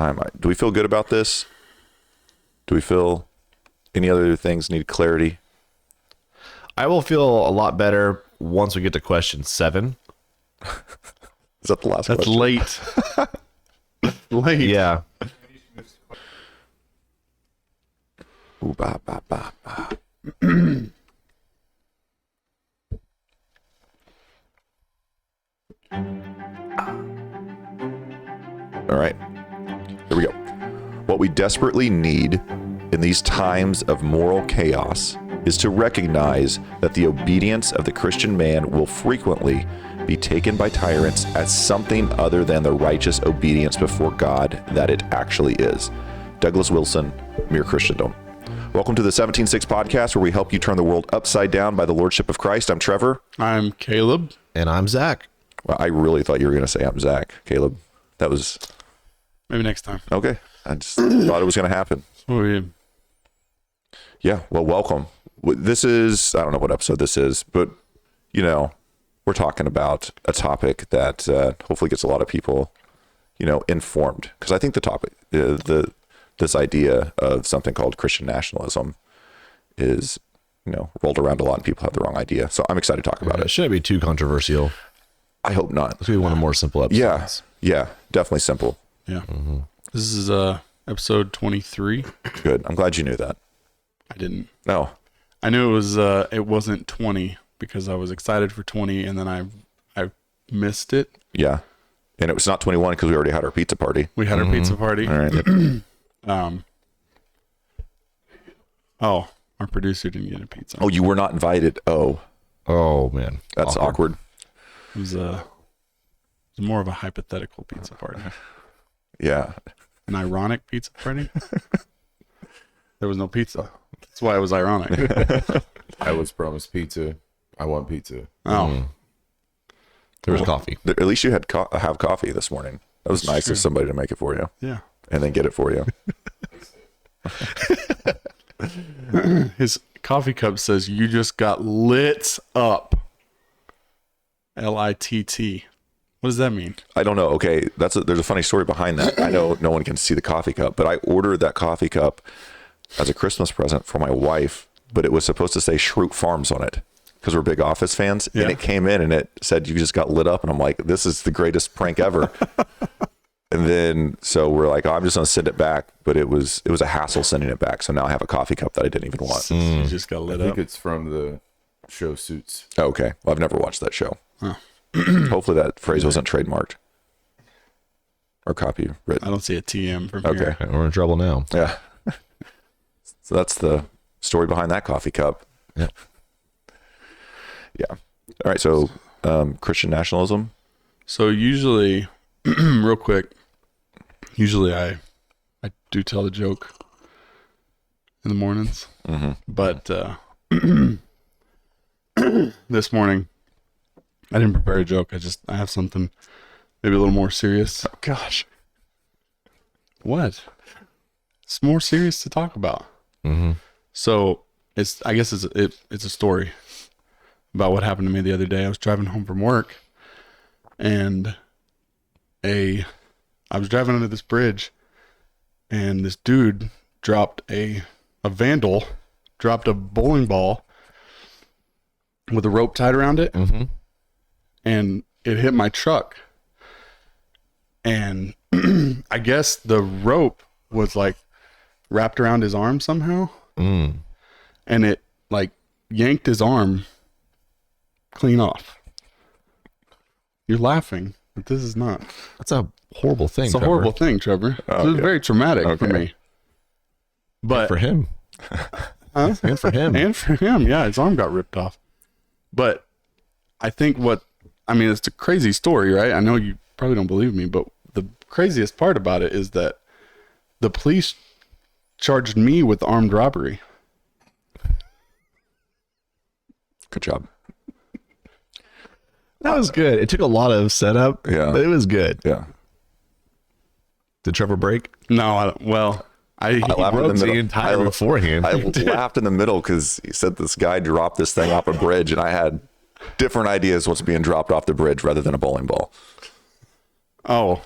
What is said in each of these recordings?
Do we feel good about this? Do we feel any other things need clarity? I will feel a lot better once we get to question 7. Is that the last That's question? late. Late. Yeah. Ooh, bah, bah, bah, bah. All right, here we go. What we desperately need in these times of moral chaos is to recognize that the obedience of the Christian man will frequently be taken by tyrants as something other than the righteous obedience before God that it actually is. Douglas Wilson, Mere Christendom. Welcome to the 17:6 podcast, where we help you turn the world upside down by the Lordship of Christ. I'm Trevor. I'm Caleb. And I'm Zach. Well, I really thought you were going to say I'm Zach. Caleb, that was... Maybe next time. Okay. I just thought it was going to happen. Yeah. Well, welcome. This is, I don't know what episode this is, but, you know, we're talking about a topic that hopefully gets a lot of people, you know, informed. Because I think the topic, this idea of something called Christian nationalism is, you know, rolled around a lot and people have the wrong idea. So I'm excited to talk about It it. shouldn't be too controversial. I hope not. This will be one of the more simple episodes. Yeah. Definitely simple. Yeah. This is episode 23. Good. I'm glad you knew that. I didn't. No. I knew it wasn't 20 because I was excited for 20 and then I missed it. Yeah. And it was not 21 because we already had our pizza party. We had our pizza party. All right. Our producer didn't get a pizza. Oh, you were not invited. Oh, Man. that's awkward. It was more of a hypothetical pizza party. Yeah. An ironic pizza party. There was no pizza. That's why it was ironic. I was promised pizza. I want pizza. Oh, There was coffee. At least you had have coffee this morning. That was nice of somebody to make it for you yeah. and then get it for you. His coffee cup says, "You just got lit up." LITT. What does that mean? I don't know. Okay, there's a funny story behind that. I know no one can see the coffee cup, but I ordered that coffee cup as a Christmas present for my wife, but it was supposed to say Schrute Farms on it because we're big Office fans. Yeah. And it came in and it said, "You just got lit up." And I'm like, this is the greatest prank ever. And then, so we're like, oh, I'm just going to send it back. But it was a hassle sending it back. So now I have a coffee cup that I didn't even want. You just got I lit think up. it's from the show Suits. Oh, okay. Well, I've never watched that show. Huh. Hopefully that phrase wasn't trademarked or copywritten. I don't see a TM from Okay. here. We're in trouble now. Yeah. So that's the story behind that coffee cup. Yeah. Yeah. All right. So Christian nationalism. So usually, real quick, I do tell the joke in the mornings, but this morning I didn't prepare a joke. I have something maybe a little more serious. Oh, gosh. What? It's more serious to talk about. So I guess it's a story about what happened to me the other day. I was driving home from work, and I was driving under this bridge, and this dude a vandal dropped a bowling ball with a rope tied around it, and it hit my truck. And I guess the rope was like wrapped around his arm somehow, and it like yanked his arm clean off. You're laughing, but this is not. That's a horrible thing. It's a Trevor. horrible thing, Trevor. Oh, It was yeah. very traumatic for Okay. me. But For him. Huh? And for him. And for him, yeah, his arm got ripped off. But I think it's a crazy story, right? I know you probably don't believe me, but the craziest part about it is that the police charged me with armed robbery. Good job. That was good. It took a lot of setup, Yeah. but it was good. Yeah. Did Trevor break? No, I laughed in the Broke the middle. entire beforehand. I laughed in the middle because he said this guy dropped this thing off a bridge, and I had different ideas what's being dropped off the bridge rather than a bowling ball. Oh,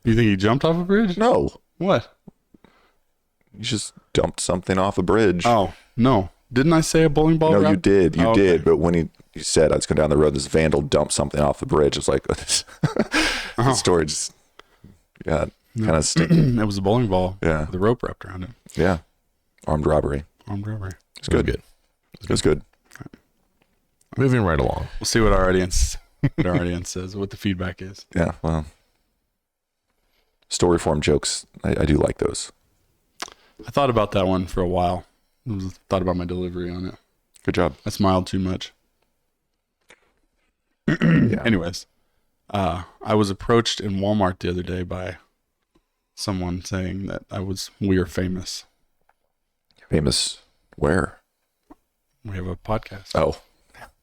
You think he jumped off a bridge? No, What? you just dumped something off a bridge. Oh, no. Didn't I say a bowling ball? No, route? you did. You Oh, okay. did. But when he said I was going down the road, this vandal dumped something off the bridge. It's like, the story just got kind of stinky. It was a bowling ball Yeah. with a rope wrapped around it. Yeah. Armed robbery. Armed robbery. It's good. It was good. Moving right along. We'll see what our audience says, what the feedback is. Yeah. Well, story form jokes. I do like those. I thought about that one for a while. Thought about my delivery on it. Good job. I smiled too much. Yeah. Anyways, I was approached in Walmart the other day by someone saying that we are famous. Famous where? We have a podcast. Oh,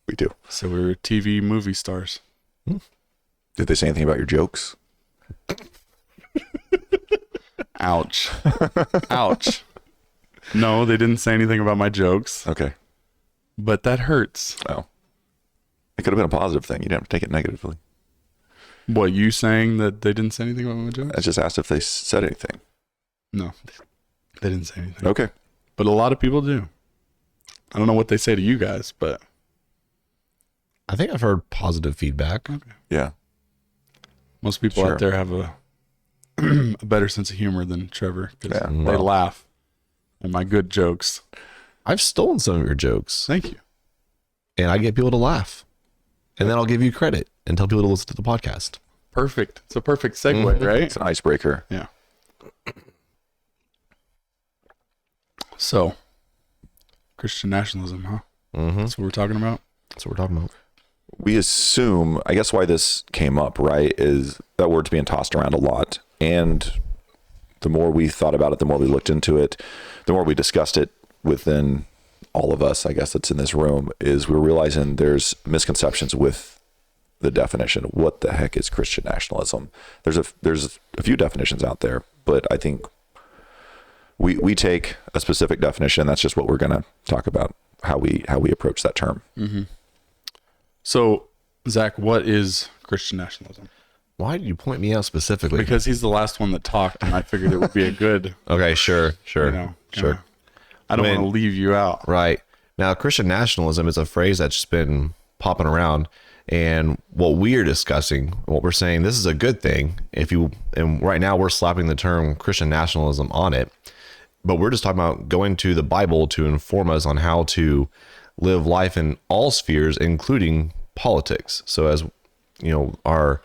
we do. So we're TV movie stars. Did they say anything about your jokes? Ouch. Ouch. No, they didn't say anything about my jokes, Okay. but that hurts. Oh. It could have been a positive thing. You didn't have to take it negatively. What, you saying that they didn't say anything about my jokes? I just asked if they said anything. No, they didn't say anything. Okay. But a lot of people do. I don't know what they say to you guys, but I think I've heard positive feedback. Yeah. most people Sure. out there have a better sense of humor than Trevor because Yeah, they well. laugh at my good jokes. I've stolen some of your jokes, Thank you. and I get people to laugh, and then I'll give you credit and tell people to listen to the podcast. Perfect. It's a perfect segue, right? It's an icebreaker. Yeah. So, Christian nationalism, huh? Mm-hmm. That's what we're talking about. That's what we're talking about. We assume, I guess why this came up, right, is that word's being tossed around a lot. And the more we thought about it, the more we looked into it, the more we discussed it within all of us, I guess that's in this room, is we're realizing there's misconceptions with the definition. What the heck is Christian nationalism? There's a few definitions out there, but I think we take a specific definition. That's just what we're going to talk about, how we approach that term. So, Zach, what is Christian nationalism? Why did you point me out specifically? Because he's the last one that talked, and I figured it would be a good, Okay, sure. you know, Sure. I don't When- want to leave you out. Right. Now, Christian nationalism is a phrase that's just been popping around. And what we are discussing, what we're saying, this is a good thing. And right now we're slapping the term Christian nationalism on it. But we're just talking about going to the Bible to inform us on how to live life in all spheres, including politics. So as you know, our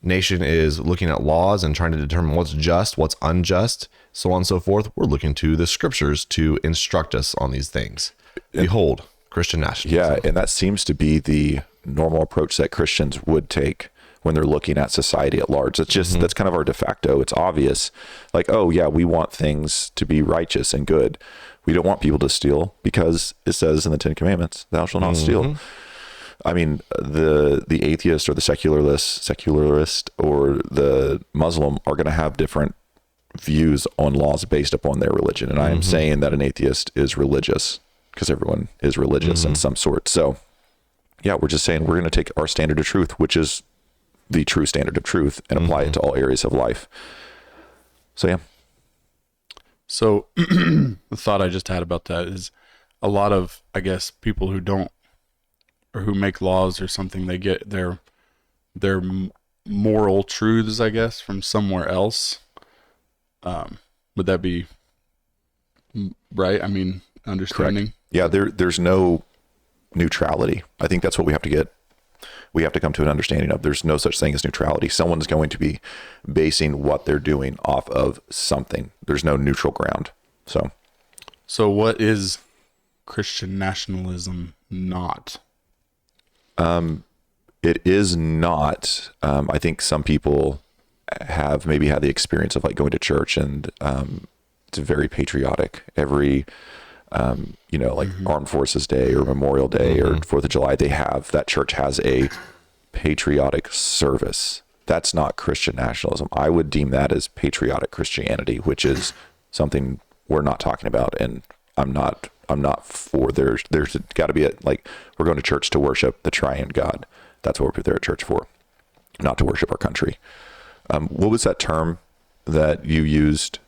nation is looking at laws and trying to determine what's just, what's unjust, so on and so forth. We're looking to the scriptures to instruct us on these things. Behold, Christian nationalism. Yeah, and that seems to be the normal approach that Christians would take when they're looking at society at large. It's just that's kind of our de facto. It's obvious, like, oh yeah, we want things to be righteous and good. We don't want people to steal because it says in the Ten Commandments, "Thou shalt not steal." I mean, the atheist or the secularist or the Muslim are going to have different views on laws based upon their religion. And I am saying that an atheist is religious because everyone is religious in some sort. So yeah, we're just saying we're going to take our standard of truth, which is the true standard of truth, and apply it to all areas of life. So yeah. So the thought I just had about that is a lot of, I guess, people who don't or who make laws or something, they get their moral truths, I guess, from somewhere else. Would that be right? I mean, understanding. Yeah, there's no neutrality. I think that's what we have to come to an understanding of. There's no such thing as neutrality. Someone's going to be basing what they're doing off of something. There's no neutral ground. So what is Christian nationalism not? it is not. I think some people have maybe had the experience of like going to church, and it's very patriotic. Every like Armed Forces Day or Memorial Day or 4th of July, that church has a patriotic service. That's not Christian nationalism. I would deem that as patriotic Christianity, which is something we're not talking about. And I'm not for, there's got to be we're going to church to worship the triune God. That's what we're there at church for, not to worship our country. What was that term that you used?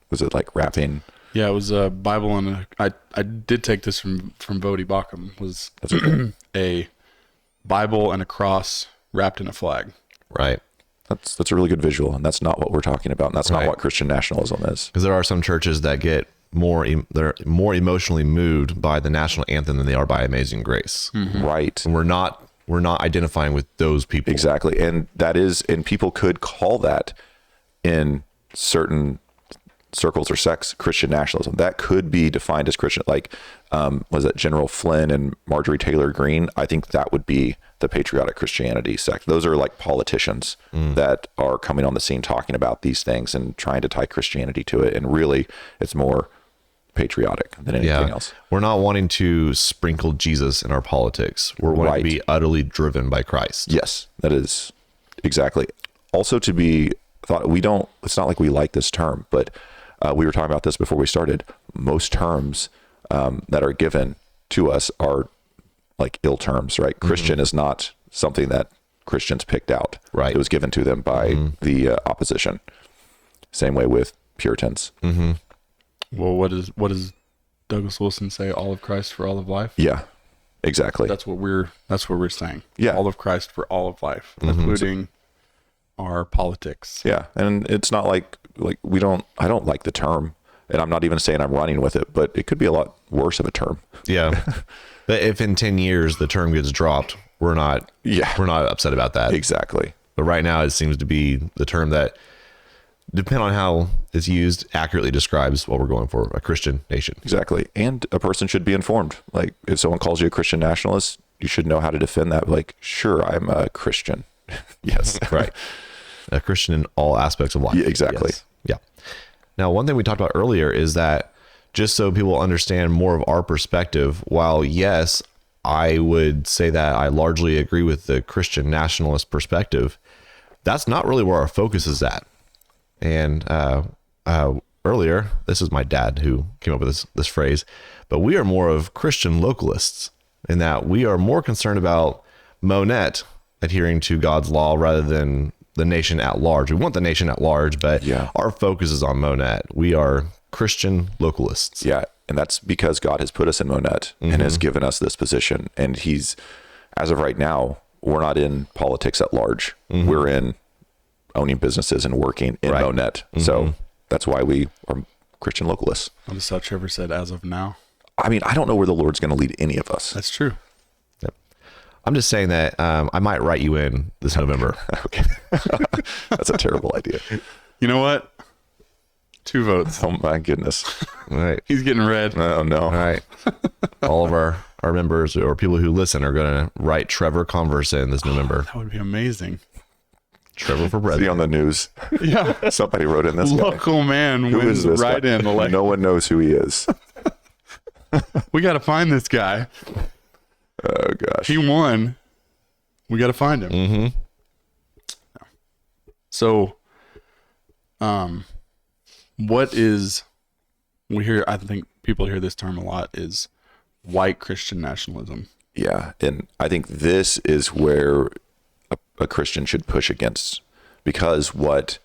Was it like wrapping? Yeah, it was a Bible and I did take this from Vodi Bakum. Was a Bible and a cross wrapped in a flag. Right. That's a really good visual, and that's not what we're talking about, and that's not Right. what Christian nationalism is. Because there are some churches that get they're more emotionally moved by the national anthem than they are by Amazing Grace. Right. And we're not identifying with those people. Exactly. And people could call that in certain circles or sects Christian nationalism. That could be defined as Christian, like was it General Flynn and Marjorie Taylor Greene? I think that would be the patriotic Christianity sect. Those are like politicians that are coming on the scene talking about these things and trying to tie Christianity to it. And really, it's more patriotic than anything else. We're not wanting to sprinkle Jesus in our politics. We're wanting to be utterly driven by Christ. Yes, that is exactly. Also to be thought, it's not like we like this term, but we were talking about this before we started. Most terms that are given to us are like ill terms, right? Christian is not something that Christians picked out. Right. It was given to them by the opposition. Same way with Puritans. Well, what does Douglas Wilson say? All of Christ for all of life. Yeah, exactly. That's what we're saying. Yeah. All of Christ for all of life, including our politics. Yeah, and it's not like I don't like the term, and I'm not even saying I'm running with it, but it could be a lot worse of a term. Yeah. But if in 10 years the term gets dropped, we're not upset about that. Exactly. But right now it seems to be the term that, depending on how it's used, accurately describes what we're going for, a Christian nation. Exactly. And a person should be informed. Like if someone calls you a Christian nationalist, you should know how to defend that. Like, sure, I'm a Christian. Yes. Right. A Christian in all aspects of life. Yeah, exactly. Yes. Yeah. Now, one thing we talked about earlier is that just so people understand more of our perspective, while yes, I would say that I largely agree with the Christian nationalist perspective, that's not really where our focus is at. And earlier, this is my dad who came up with this phrase, but we are more of Christian localists in that we are more concerned about Monet adhering to God's law rather than the nation at large. We want the nation at large, but our focus is on Monet. We are Christian localists. Yeah. And that's because God has put us in Monet and has given us this position. And as of right now, we're not in politics at large. We're in owning businesses and working in Monet. So that's why we are Christian localists. I just thought Trevor said as of now. I mean, I don't know where the Lord's going to lead any of us. That's true. Yep. I'm just saying that I might write you in this November. Okay. That's a terrible idea. You know what? 2 votes. Oh my goodness. All right. He's getting red. Oh no. All right. All of our members or people who listen are going to write Trevor Converse in this November. That would be amazing. Trevor for See president. on the news. Yeah. Somebody wrote in this guy. Local man Who wins is this right guy? in the election. No one knows who he is. We got to find this guy. Oh gosh. He won. We got to find him. So, what is, I think people hear this term a lot, is white Christian nationalism. Yeah, and I think this is where a Christian should push against, because what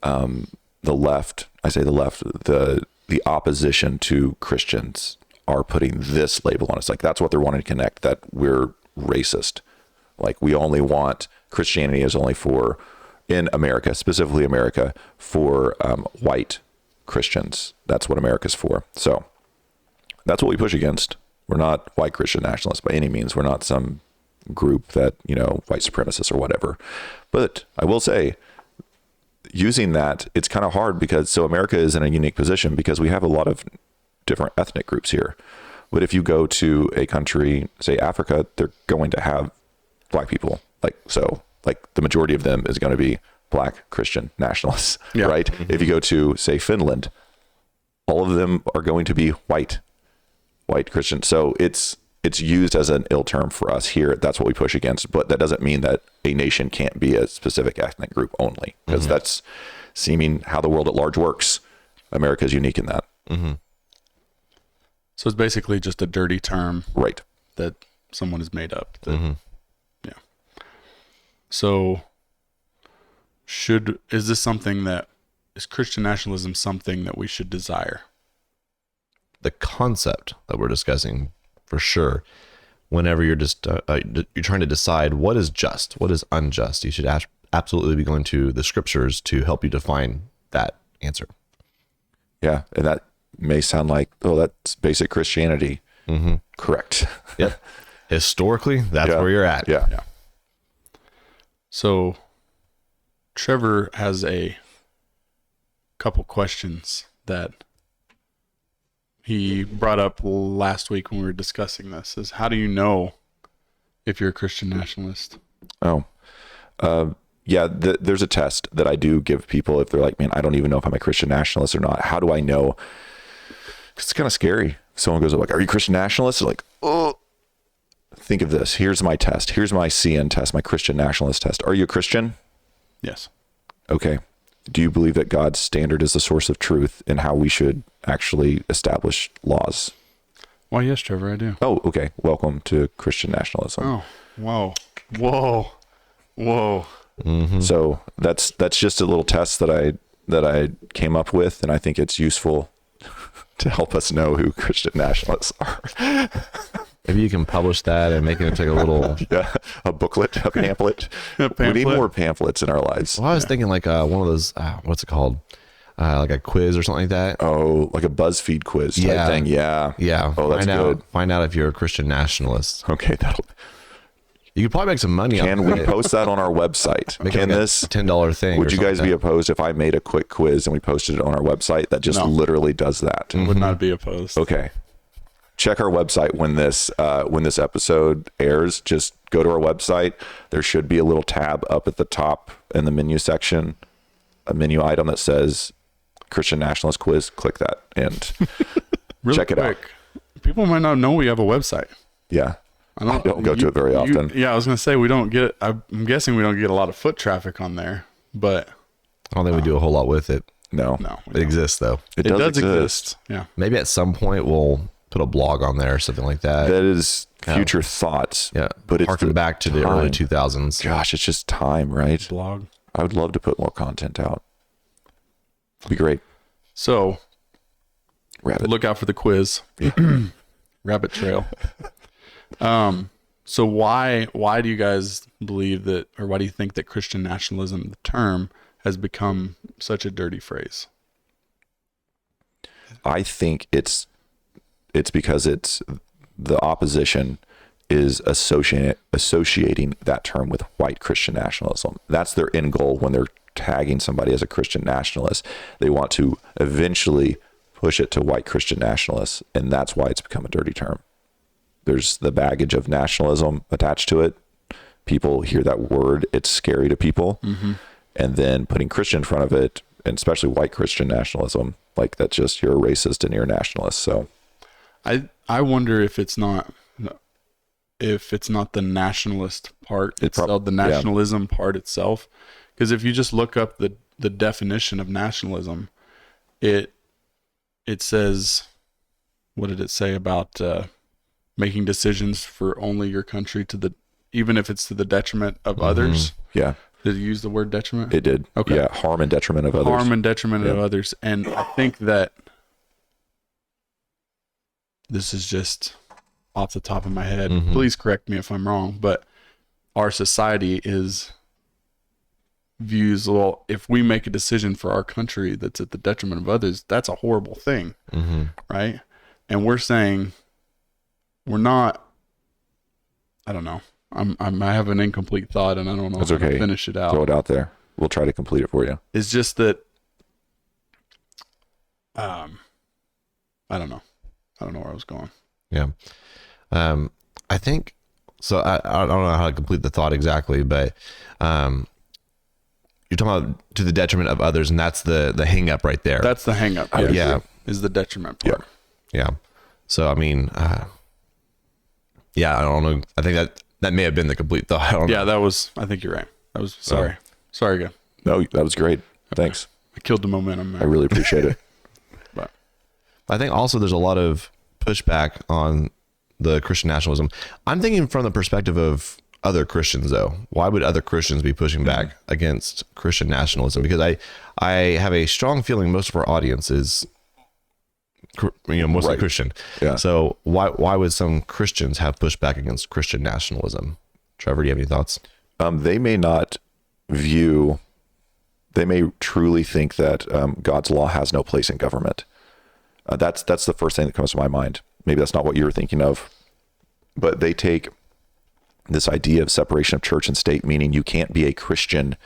the left, the opposition to Christians are putting this label on us. Like that's what they're wanting to connect, that we're racist. Like we only want, Christianity is only for, in America, specifically America, for white Christians. That's what America's for. So that's what we push against. We're not white Christian nationalists by any means. We're not some group that, white supremacists or whatever. But I will say, using that, it's kind of hard because, so America is in a unique position because we have a lot of different ethnic groups here. But if you go to a country, say Africa, they're going to have black people. Like the majority of them is going to be black Christian nationalists, right? Mm-hmm. If you go to, say, Finland, all of them are going to be white Christian. So it's used as an ill term for us here. That's what we push against. But that doesn't mean that a nation can't be a specific ethnic group only, because that's seeming how the world at large works. America is unique in that. Mm-hmm. So it's basically just a dirty term, right, that someone has made up. Yeah. So is this something that is Christian nationalism something that we should desire? The concept that we're discussing, for sure. Whenever you're just you're trying to decide what is just, what is unjust, you should absolutely be going to the scriptures to help you define that answer. Yeah, and that may sound like, oh, that's basic Christianity. Mm-hmm. Correct. Yep. Historically, that's where you're at. Yeah. So Trevor has a couple questions that he brought up last week when we were discussing this. Is how do you know if you're a Christian nationalist? Oh, there's a test that I do give people if they're like, man, I don't even know if I'm a Christian nationalist or not. How do I know? 'Cause it's kind of scary. Someone goes like, are you a Christian nationalist? They're like, oh, think of this. Here's my test. Here's my CN test, my Christian nationalist test. Are you a Christian? Yes. Okay. Do you believe that God's standard is the source of truth and how we should actually establish laws? Well, yes, Trevor, I do. Oh, okay. Welcome to Christian nationalism. Oh, whoa. Mm-hmm. So that's just a little test that I came up with, and I think it's useful to help us know who Christian nationalists are. Maybe you can publish that and make it into a little. Yeah, a booklet, a pamphlet. We need more pamphlets in our lives. Well, I was thinking like one of those. What's it called? Like a quiz or something like that. Oh, like a BuzzFeed quiz type thing. Yeah. Yeah. Oh, that's good. Find out if you're a Christian nationalist. Okay, You could probably make some money. Can we post that on our website? Make Can like this $10 thing? Would you guys be opposed if I made a quick quiz and we posted it on our website that just literally does that? Would not be opposed. Okay. Check our website when this episode airs. Just go to our website. There should be a little tab up at the top in the menu section, a menu item that says Christian Nationalist Quiz. Click that and check it out. People might not know we have a website. Yeah. I don't go to it very often. I was going to say we don't get. I'm guessing we don't get a lot of foot traffic on there, but I don't think we do a whole lot with it. No. It exists though. It does exist. Yeah. Maybe at some point we'll put a blog on there or something like that. That is future thoughts. Yeah. But it's harken back to the early 2000s. Gosh, it's just time, right? Blog. I would love to put more content out. It'd be great. So Rabbit. look out for the quiz. Rabbit trail. So why do you guys believe that, or why do you think that Christian nationalism, the term, has become such a dirty phrase? I think it's because it's the opposition is associating that term with white Christian nationalism. That's their end goal when they're tagging somebody as a Christian nationalist. They want to eventually push it to white Christian nationalists, and that's why it's become a dirty term. There's the baggage of nationalism attached to it. People hear that word, it's scary to people. Mm-hmm. And then putting Christian in front of it, and especially white Christian nationalism, like that's just, you're a racist and you're a nationalist. So I wonder if it's not the nationalist part itself, the nationalism part itself. Because if you just look up the definition of nationalism, it says, what did it say about making decisions for only your country even if it's to the detriment of others? Yeah. Did it use the word detriment? It did. Okay. Yeah. Harm and detriment of others. Harm and detriment of others. And I think that this is just off the top of my head. Mm-hmm. Please correct me if I'm wrong, but our society views, well, if we make a decision for our country that's at the detriment of others, that's a horrible thing. Mm-hmm. Right? And we're saying we're not, I don't know. I have an incomplete thought and I don't know That's how okay. to finish it out. Throw it out there. We'll try to complete it for you. It's just that, I don't know. I don't know where I was going. Yeah. I think, so I don't know how to complete the thought exactly, but you're talking about to the detriment of others, and that's the hang up right there. That's the hang up. Yeah. Is the detriment part. Yeah. So, I mean, I don't know. I think that may have been the complete thought. I don't know. I think you're right. Sorry again. No, that was great. Thanks. I killed the momentum there. I really appreciate it. But I think also there's a lot of pushback on the Christian nationalism. I'm thinking from the perspective of other Christians though? Why would other Christians be pushing back against Christian nationalism? Because I have a strong feeling most of our audience is, mostly Right. Christian. Yeah. So why would some Christians have pushed back against Christian nationalism? Trevor, do you have any thoughts? They may not view, they may truly think that God's law has no place in government. That's the first thing that comes to my mind. Maybe that's not what you're thinking of, but they take this idea of separation of church and state, meaning you can't be a Christian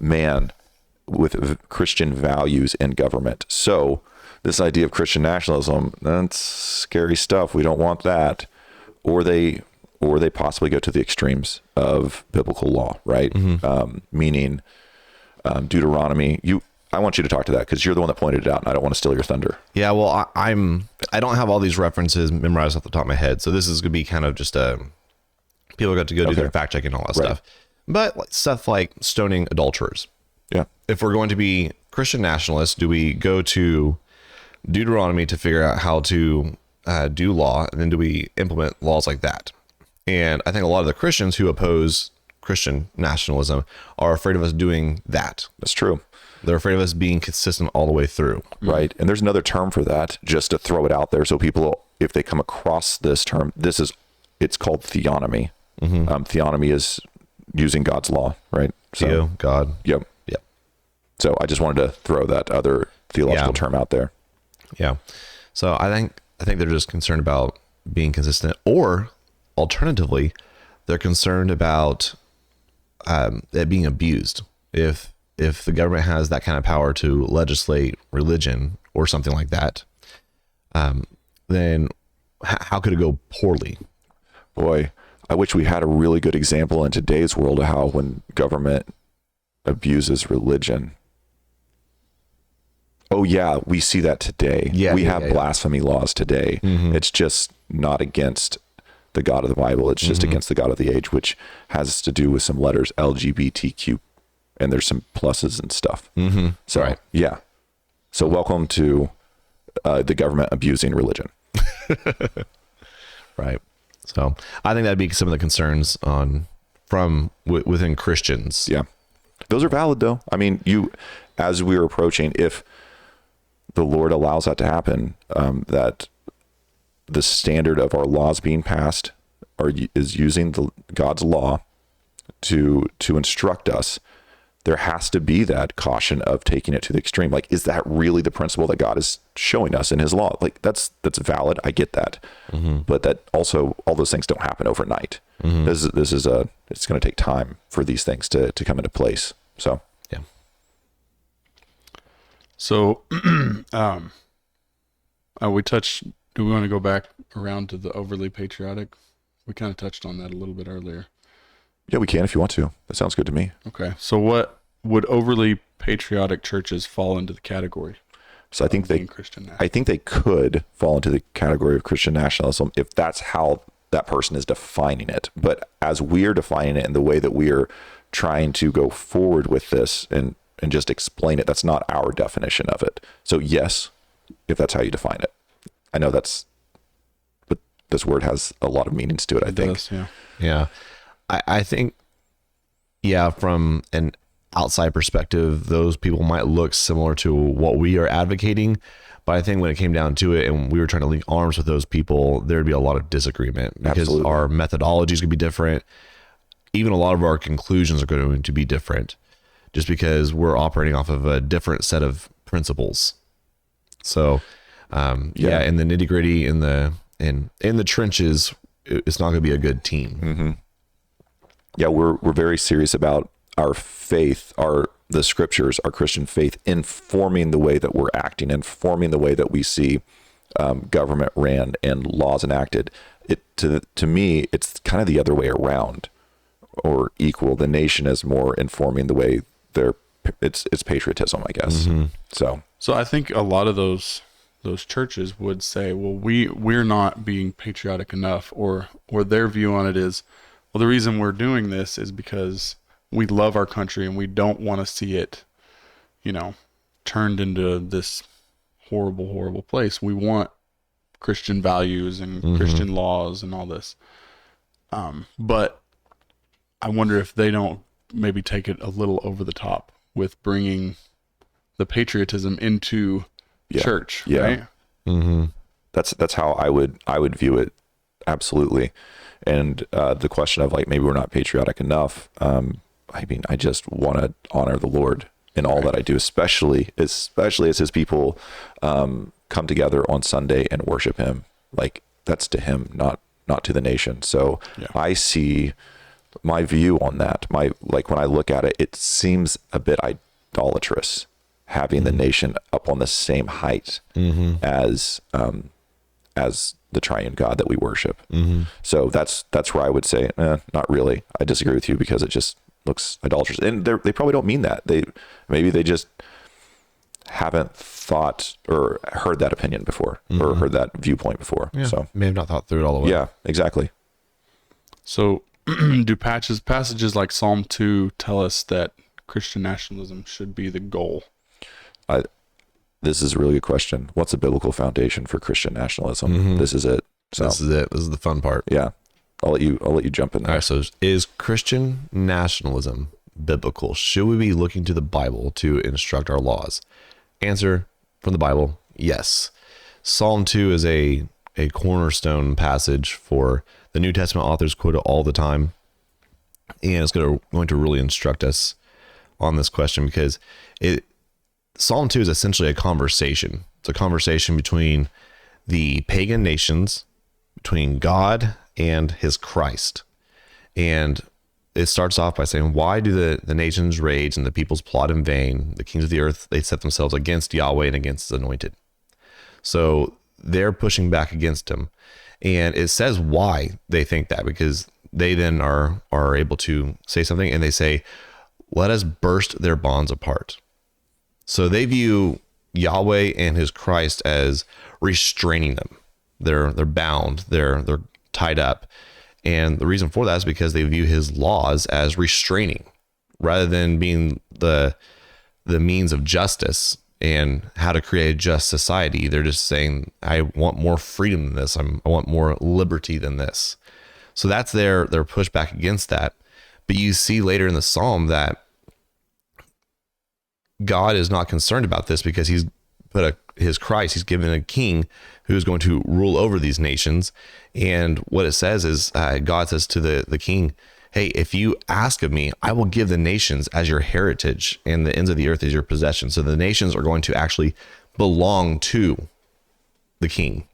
man with Christian values in government. So this idea of Christian nationalism, that's scary stuff. We don't want that. Or they possibly go to the extremes of biblical law, right? Meaning Deuteronomy. I want you to talk to that because you're the one that pointed it out, and I don't want to steal your thunder. Yeah, well, I don't have all these references memorized off the top of my head, so this is gonna be kind of just people got to go do their fact checking and all that Right. stuff. But stuff like stoning adulterers. Yeah. If we're going to be Christian nationalists, do we go to Deuteronomy to figure out how to do law, and then do we implement laws like that? And I think a lot of the Christians who oppose Christian nationalism are afraid of us doing that. That's true. They're afraid of us being consistent all the way through. Right. And there's another term for that, just to throw it out there. So people, if they come across this term, it's called theonomy. Theonomy is using God's law, right? So, Theo, God. Yep. Yep. So I just wanted to throw that other theological term out there. Yeah. So I think they're just concerned about being consistent, or alternatively, they're concerned about it being abused. If the government has that kind of power to legislate religion or something like that, then how could it go poorly? Boy, I wish we had a really good example in today's world of how when government abuses religion. Oh yeah, we see that today. We have blasphemy laws today. It's just not against the God of the Bible. It's just against the God of the age, which has to do with some letters LGBTQ, and there's some pluses and stuff. So Right. yeah. So welcome to the government abusing religion. Right. So I think that'd be some of the concerns within Christians. Yeah. Those are valid though. I mean, as we are approaching, if the Lord allows that to happen, that the standard of our laws being passed is using God's law to instruct us, there has to be that caution of taking it to the extreme. Like, is that really the principle that God is showing us in his law? Like that's valid. I get that. But that also, all those things don't happen overnight. This is it's going to take time for these things to come into place. So, Yeah. So, do we want to go back around to the overly patriotic? We kind of touched on that a little bit earlier. yeah, we can if you want to. That sounds good to me. Okay. So what would overly patriotic churches fall into the category? So I think being Christian now? I think they could fall into the category of Christian nationalism if that's how that person is defining it. But as we're defining it in the way that we are trying to go forward with this and just explain it, that's not our definition of it. So yes, if that's how you define it. I know but this word has a lot of meanings to it, I think. Does, yeah. Yeah. I think, from an outside perspective, those people might look similar to what we are advocating. But I think when it came down to it and we were trying to link arms with those people, there'd be a lot of disagreement because Absolutely. our methodologies could be different. Even a lot of our conclusions are going to be different just because we're operating off of a different set of principles. So, in the nitty gritty, in the trenches, it's not going to be a good team. Yeah, we're very serious about our faith, the scriptures, our Christian faith, informing the way that we're acting, informing the way that we see government ran and laws enacted. To me, it's kind of the other way around, or equal. The nation is more informing the way it's patriotism, I guess. So I think a lot of those churches would say, well, we're not being patriotic enough, or their view on it is, well, the reason we're doing this is because we love our country and we don't want to see it, turned into this horrible, horrible place. We want Christian values and Christian laws and all this. But I wonder if they don't maybe take it a little over the top with bringing the patriotism into church, right? Mm-hmm. That's how I would view it. Absolutely. And the question of like, maybe we're not patriotic enough. I mean, I just want to honor the Lord in all that I do, especially as his people come together on Sunday and worship him. Like, that's to him, not to the nation. So I see my view on that. Like when I look at it, it seems a bit idolatrous having the nation up on the same height as the triune God that we worship. So that's where I would say, not really. I disagree with you because it just looks idolatrous, and they probably don't mean that. Maybe they just haven't thought or heard that opinion before or heard that viewpoint before. Yeah. So May have not thought through it all the way. yeah, exactly. So do passages like Psalm 2 tell us that Christian nationalism should be the goal? This is a really good question. What's the biblical foundation for Christian nationalism? This is it. So This is it. This is the fun part. yeah, I'll let you jump in there. All right. So is Christian nationalism biblical? Should we be looking to the Bible to instruct our laws? Answer from the Bible, yes. Psalm 2 is a cornerstone passage for the New Testament authors, quote it all the time. And it's going to really instruct us on this question because Psalm 2 is essentially a conversation. It's a conversation between the pagan nations, between God and his Christ. And it starts off by saying, why do the nations rage and the peoples plot in vain? The kings of the earth, they set themselves against Yahweh and against his anointed. So they're pushing back against him. And it says why they think that, because they then are able to say something and they say, let us burst their bonds apart. So they view Yahweh and his Christ as restraining them. They're bound, they're tied up. And the reason for that is because they view his laws as restraining rather than being the means of justice and how to create a just society. They're just saying, I want more freedom than this. I want more liberty than this. So that's their pushback against that. But you see later in the Psalm that God is not concerned about this because he's put his Christ, he's given a king who's going to rule over these nations. And what it says is God says to the king, hey, if you ask of me, I will give the nations as your heritage and the ends of the earth as your possession. So the nations are going to actually belong to the king.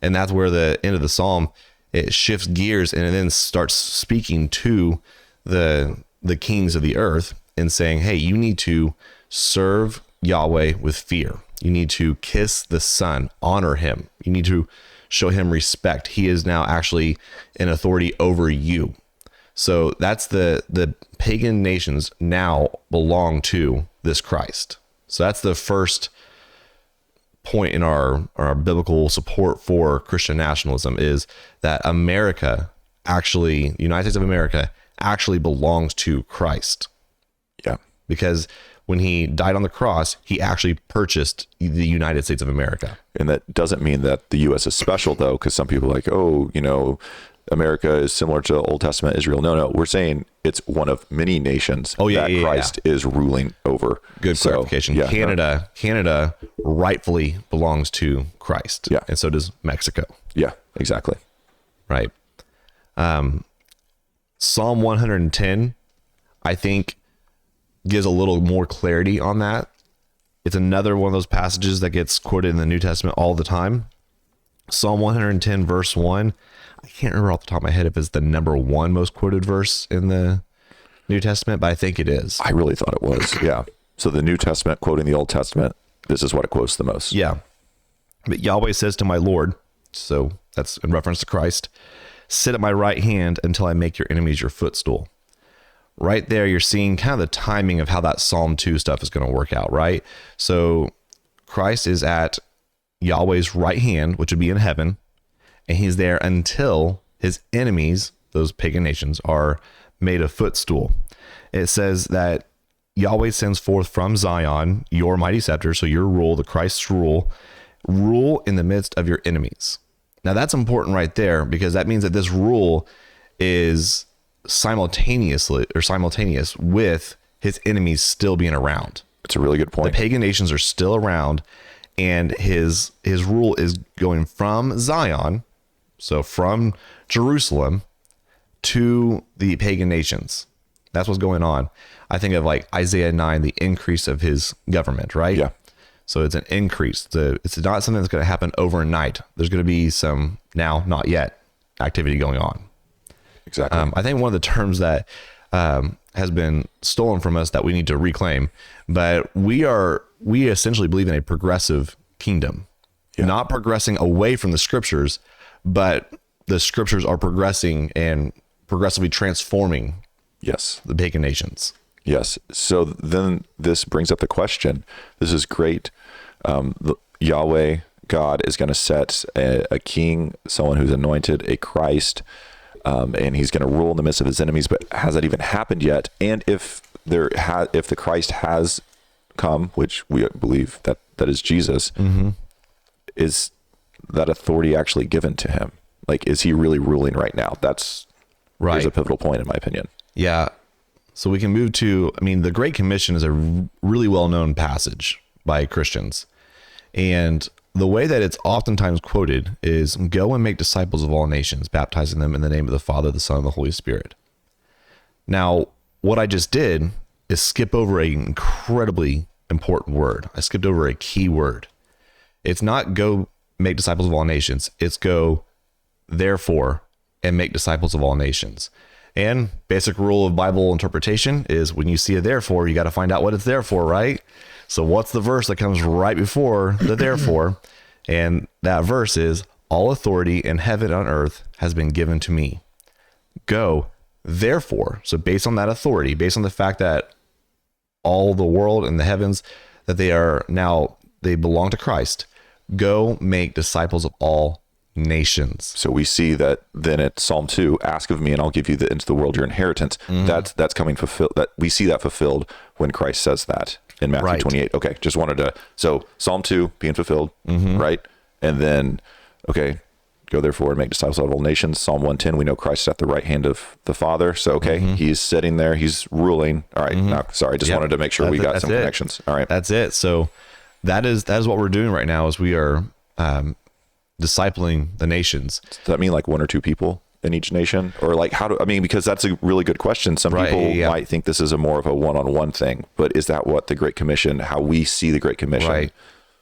And that's where the end of the Psalm, it shifts gears and it then starts speaking to the kings of the earth and saying, hey, you need to serve Yahweh with fear. You need to kiss the Son, honor him. You need to show him respect. He is now actually in authority over you. So that's the pagan nations now belong to this Christ. So that's the first point in our biblical support for Christian nationalism, is that America actually, the United States of America actually belongs to Christ. Yeah. Because when he died on the cross, he actually purchased the United States of America. And that doesn't mean that the U.S. is special, though, because some people are like, oh, America is similar to Old Testament Israel. No, we're saying it's one of many nations that Christ is ruling over. Good clarification. Yeah, Canada rightfully belongs to Christ. Yeah. And so does Mexico. Yeah, exactly. Right. Psalm 110, I think, gives a little more clarity on that. It's another one of those passages that gets quoted in the New Testament all the time. Psalm 110 verse 1. I can't remember off the top of my head if it's the number one most quoted verse in the New Testament, but I think it is. I really thought it was. Yeah. So the New Testament quoting the Old Testament, this is what it quotes the most. Yeah. But Yahweh says to my Lord, so that's in reference to Christ, sit at my right hand until I make your enemies your footstool. Right there, you're seeing kind of the timing of how that Psalm 2 stuff is going to work out, right? So Christ is at Yahweh's right hand, which would be in heaven, and he's there until his enemies, those pagan nations, are made a footstool. It says that Yahweh sends forth from Zion your mighty scepter, so your rule, the Christ's rule in the midst of your enemies. Now that's important right there, because that means that this rule is simultaneous with his enemies still being around. It's a really good The point. pagan nations are still around, and his rule is going from Zion, so from Jerusalem, to the pagan nations. That's what's going on. I think of like Isaiah 9, the increase of his government, right? Yeah. So it's an increase. It's not something that's going to happen overnight. There's going to be some now, not yet, activity going on. Exactly. I think one of the terms that has been stolen from us that we need to reclaim, but we essentially believe in a progressive kingdom, not progressing away from the scriptures, but the scriptures are progressing and progressively transforming Yes. the pagan nations. Yes. So then this brings up the question. This is great. Yahweh, God, is going to set a king, someone who's anointed, a Christ, and he's going to rule in the midst of his enemies. But has that even happened yet? And if the Christ has come, which we believe that is Jesus, is that authority actually given to him? Like, is he really ruling right now? Here's a pivotal point, in my opinion. Yeah. So we can move to, the Great Commission is a really well-known passage by Christians. And the way that it's oftentimes quoted is, go and make disciples of all nations, baptizing them in the name of the Father, the Son, and the Holy Spirit. Now, what I just did is skip over an incredibly important word. I skipped over a key word. It's not go make disciples of all nations. It's go, therefore, and make disciples of all nations. And basic rule of Bible interpretation is when you see a therefore, you got to find out what it's there for, right? So what's the verse that comes right before the therefore? And that verse is, all authority in heaven and on earth has been given to me. Go, therefore. So based on that authority, based on the fact that all the world and the heavens, that they belong to Christ, go make disciples of all nations. So we see that then at Psalm 2, ask of me and I'll give you into the world your inheritance. That's coming fulfilled. That we see that fulfilled when Christ says that in Matthew 28. Okay, just wanted to. So Psalm 2 being fulfilled, right? And then, okay, go therefore and make disciples of all nations. Psalm 110, we know Christ is at the right hand of the Father. So okay, he's sitting there, he's ruling. All right, now, sorry, just wanted to make sure we got some connections. All right, that's it. So that is what we're doing right now. Is we are discipling the nations. Does that mean like one or two people in each nation, or like because that's a really good question. Some people might think this is more of a one-on-one thing, but is that what the Great Commission, how we see the Great Commission? Right.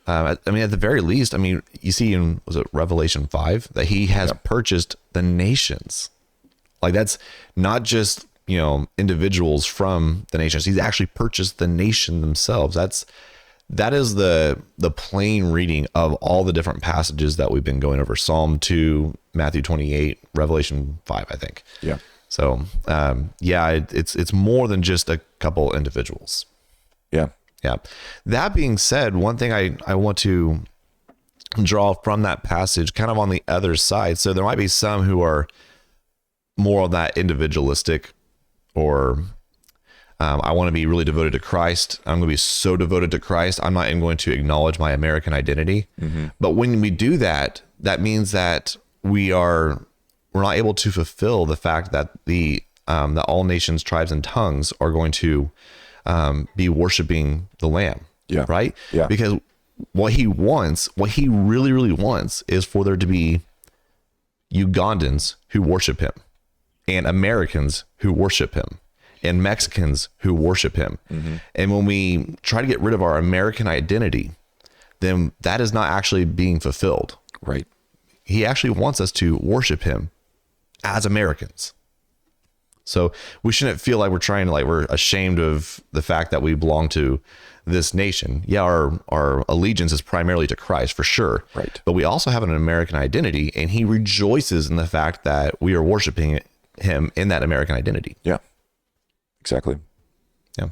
At the very least, you see in, was it Revelation 5, that he has purchased the nations. Like, that's not just, individuals from the nations. He's actually purchased the nation themselves. That is the plain reading of all the different passages that we've been going over. Psalm 2, Matthew 28, Revelation 5, I think. Yeah. So, it's more than just a couple individuals. Yeah. Yeah. That being said, one thing I want to draw from that passage kind of on the other side. So there might be some who are more of that individualistic, or I want to be really devoted to Christ. I'm going to be so devoted to Christ, I'm not even going to acknowledge my American identity. But when we do that, that means that we're not able to fulfill the fact that that all nations, tribes, and tongues are going to be worshiping the Lamb. Yeah. Right? Yeah. Because what he really, really wants is for there to be Ugandans who worship him, and Americans who worship him, and Mexicans who worship him. And when we try to get rid of our American identity, then that is not actually being fulfilled. Right. He actually wants us to worship him as Americans. So we shouldn't feel like we're ashamed of the fact that we belong to this nation. Yeah, our allegiance is primarily to Christ, for sure. Right. But we also have an American identity, and he rejoices in the fact that we are worshiping him in that American identity. Yeah. Exactly. Yeah.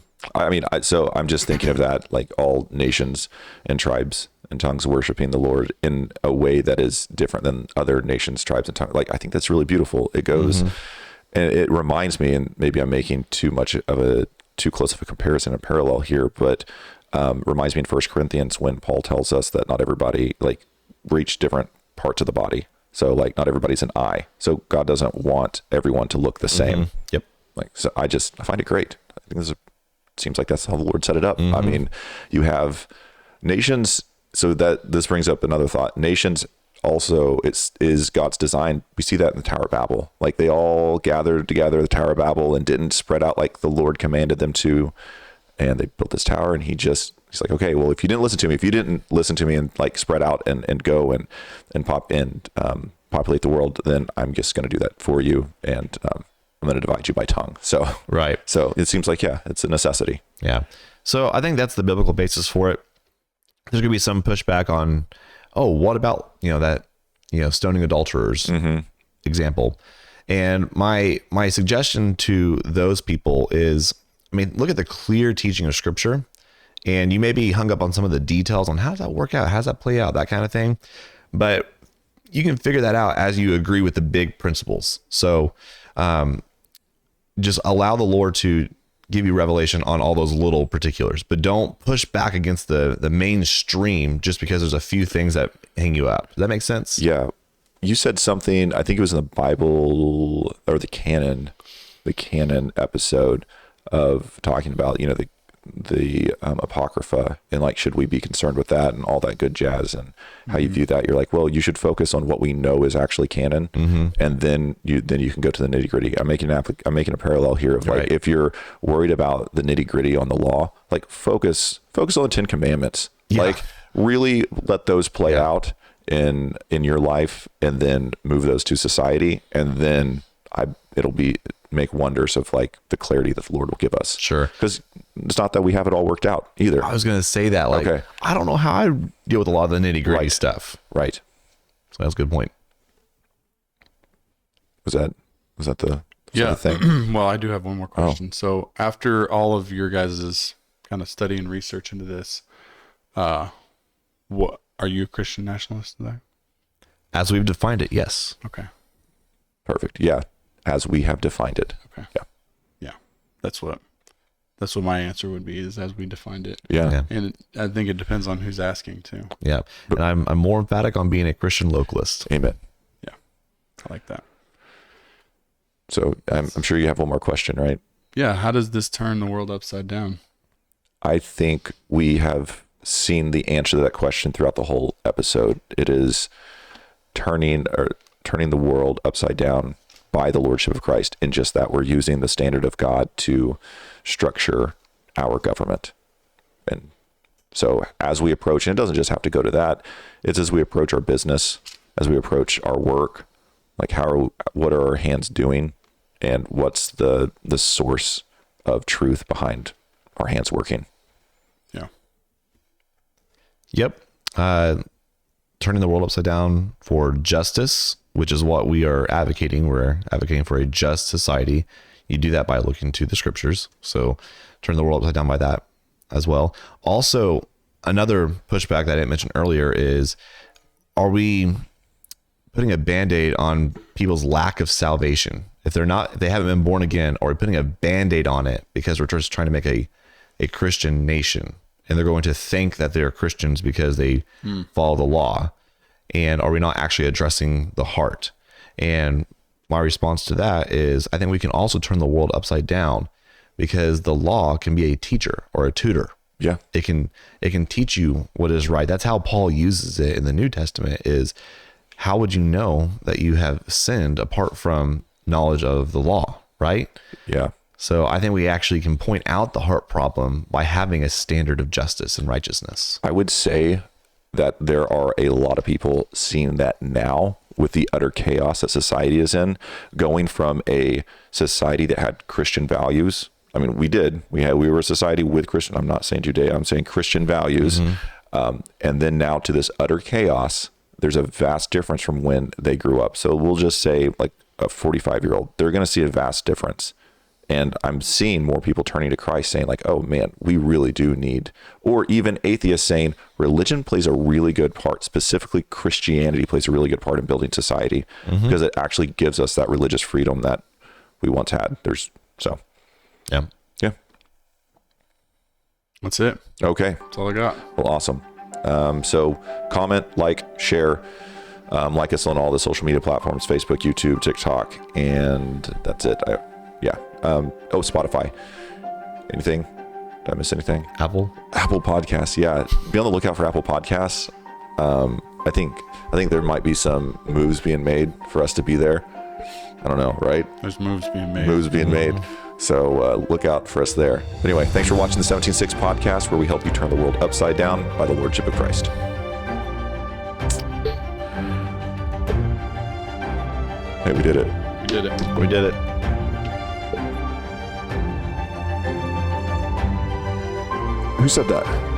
So I'm just thinking of that, like all nations and tribes and tongues worshiping the Lord in a way that is different than other nations, tribes, and tongues. Like, I think that's really beautiful. It goes, and it reminds me, and maybe I'm making too close of a comparison and parallel here, but reminds me in 1 Corinthians when Paul tells us that not everybody reach different parts of the body. So like not everybody's an eye. So God doesn't want everyone to look the same. Yep. Like, so I find it great. I think seems like that's how the Lord set it up. I mean, you have nations. So that this brings up another thought. Nations also is God's design. We see that in the Tower of Babel. Like they all gathered together at the Tower of Babel and didn't spread out like the Lord commanded them to. And they built this tower, and he's like, okay, well, if you didn't listen to me and like spread out and go and populate the world, then I'm just going to do that for you. And I'm going to divide you by tongue. So, Right. So it seems like, yeah, it's a necessity. Yeah. So I think that's the biblical basis for it. There's going to be some pushback on, oh, what about, that, stoning adulterers example. And my suggestion to those people is, look at the clear teaching of Scripture, and you may be hung up on some of the details on how does that work out? How does that play out? That kind of thing. But you can figure that out as you agree with the big principles. So just allow the Lord to give you revelation on all those little particulars, but don't push back against the mainstream just because there's a few things that hang you up. Does that make sense? Yeah. You said something, I think it was in the Bible or the canon episode of talking about, the Apocrypha and like, should we be concerned with that and all that good jazz and how you view that? You're like, well, you should focus on what we know is actually canon. And then you can go to the nitty gritty. I'm making a parallel here of like, if you're worried about the nitty gritty on the law, like focus on the 10 Commandments, like really let those play out in your life and then move those to society. And then it'll make wonders of like the clarity that the Lord will give us. Sure. Because it's not that we have it all worked out either. I was going to say that. Like, okay. I don't know how I deal with a lot of the nitty gritty stuff. Right. So that's a good point. Was that the thing? Well, I do have one more question. So after all of your guys' kind of study and research into this, what are you a Christian nationalist today? As we've defined it, yes. Okay. Perfect. Yeah. As we have defined it. Okay. Yeah. That's what my answer would be, is as we defined it. Yeah. And I think it depends on who's asking too. Yeah. And I'm more emphatic on being a Christian localist. Amen. Yeah. I like that. So I'm sure you have one more question, right? Yeah. How does this turn the world upside down? I think we have seen the answer to that question throughout the whole episode. It is turning the world upside down by the Lordship of Christ, in just that we're using the standard of God to structure our government. And so as we approach, and it doesn't just have to go to that, it's as we approach our business, as we approach our work, like what are our hands doing, and what's the source of truth behind our hands working. Yeah. Yep. Turning the world upside down for justice, which is what we are advocating. We're advocating for a just society. You do that by looking to the Scriptures. So turn the world upside down by that as well. Also, another pushback that I didn't mention earlier is, are we putting a Band-Aid on people's lack of salvation? If they haven't been born again, or we're putting a Band-Aid on it because we're just trying to make a Christian nation, and they're going to think that they're Christians because they follow the law. And are we not actually addressing the heart? And my response to that is, I think we can also turn the world upside down, because the law can be a teacher or a tutor. Yeah. It can teach you what is right. That's how Paul uses it in the New Testament, is how would you know that you have sinned apart from knowledge of the law, right? Yeah. So I think we actually can point out the heart problem by having a standard of justice and righteousness. I would say that there are a lot of people seeing that now with the utter chaos that society is in, going from a society that had Christian values. I mean, we were a society with Christian, I'm not saying Judea, I'm saying Christian values. And then now to this utter chaos. There's a vast difference from when they grew up. So we'll just say like a 45-year-old, they're going to see a vast difference. And I'm seeing more people turning to Christ saying like, oh man, we really do need, or even atheists saying religion plays a really good part, specifically Christianity plays a really good part in building society, because it actually gives us that religious freedom that we once had. Yeah. That's it. Okay. That's all I got. Well, awesome. So comment, like, share. Like us on all the social media platforms, Facebook, YouTube, TikTok, and that's it. Spotify. Anything? Did I miss anything? Apple. Apple Podcasts. Yeah. Be on the lookout for Apple Podcasts. I think there might be some moves being made for us to be there. I don't know, right? There's moves being made. Moves being made. So look out for us there. Anyway, thanks for watching the 17:6 podcast, where we help you turn the world upside down by the Lordship of Christ. Hey, we did it. We did it. We did it. Who said that?